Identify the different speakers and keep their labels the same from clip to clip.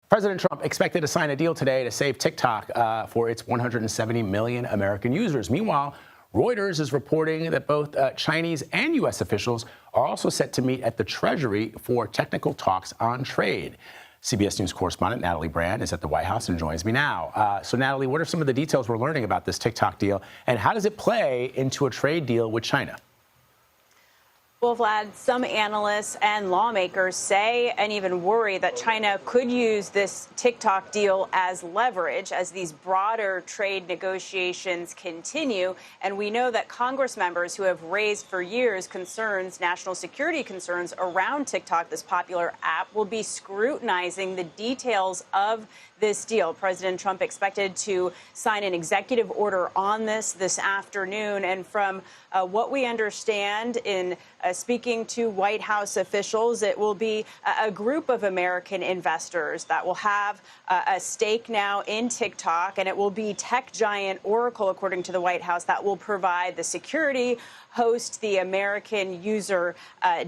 Speaker 1: President Trump expected to sign a deal today to save TikTok for its 170 million American users. Meanwhile, Reuters is reporting that both Chinese and U.S. officials are also set to meet at the Treasury for technical talks on trade. CBS News correspondent Natalie Brand is at the White House and joins me now. So, Natalie, what are some of the details we're learning about this TikTok deal, and how does it play into a trade deal with China?
Speaker 2: Well, Vlad, some analysts and lawmakers say and even worry that China could use this TikTok deal as leverage as these broader trade negotiations continue. And we know that Congress members who have raised for years concerns, national security concerns around TikTok, this popular app, will be scrutinizing the details of this deal. President Trump expected to sign an executive order on this afternoon. And from what we understand in speaking to White House officials, it will be a group of American investors that will have a stake now in TikTok, and it will be tech giant Oracle, according to the White House, that will provide the security, host the American user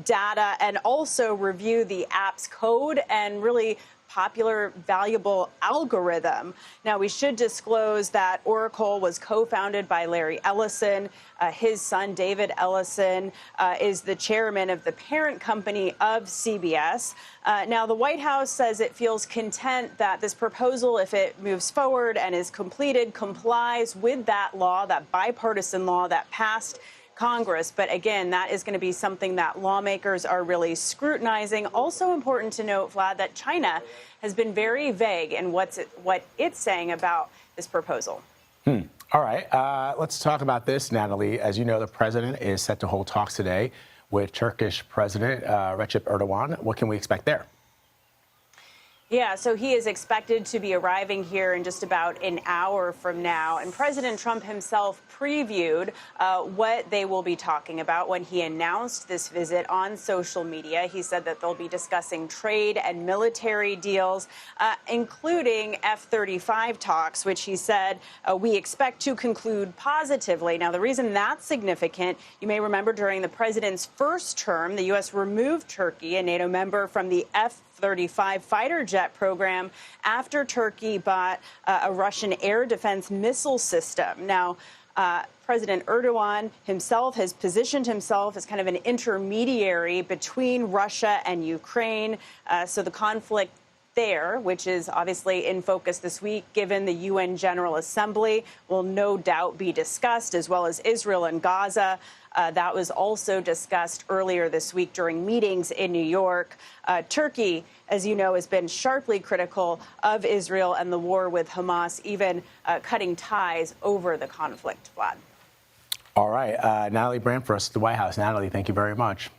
Speaker 2: data, and also review the app's code and really popular, valuable algorithm. Now, we should disclose that Oracle was co-founded by Larry Ellison. His son, David Ellison, is the chairman of the parent company of CBS. Now, the White House says it feels content that this proposal, if it moves forward and is completed, complies with that law, that bipartisan law that passed Congress. But again, that is going to be something that lawmakers are really scrutinizing. Also important to note, Vlad, that China has been very vague in what it's saying about this proposal.
Speaker 1: All right. Let's talk about this, Natalie. As you know, the president is set to hold talks today with Turkish President Recep Erdogan. What can we expect there?
Speaker 2: Yeah, so he is expected to be arriving here in just about an hour from now. And President Trump himself previewed what they will be talking about when he announced this visit on social media. He said that they'll be discussing trade and military deals, including F-35 talks, which he said we expect to conclude positively. Now, the reason that's significant, you may remember during the president's first term, the U.S. removed Turkey, a NATO member, from the F-35 fighter jet program after Turkey bought a Russian air defense missile system. Now, President Erdogan himself has positioned himself as kind of an intermediary between Russia and Ukraine. So the conflict there, which is obviously in focus this week, given the UN General Assembly, will no doubt be discussed, as well as Israel and Gaza. That was also discussed earlier this week during meetings in New York. Turkey, as you know, has been sharply critical of Israel and the war with Hamas, even cutting ties over the conflict, Vlad.
Speaker 1: All right. Natalie Brand for us at the White House. Natalie, thank you very much.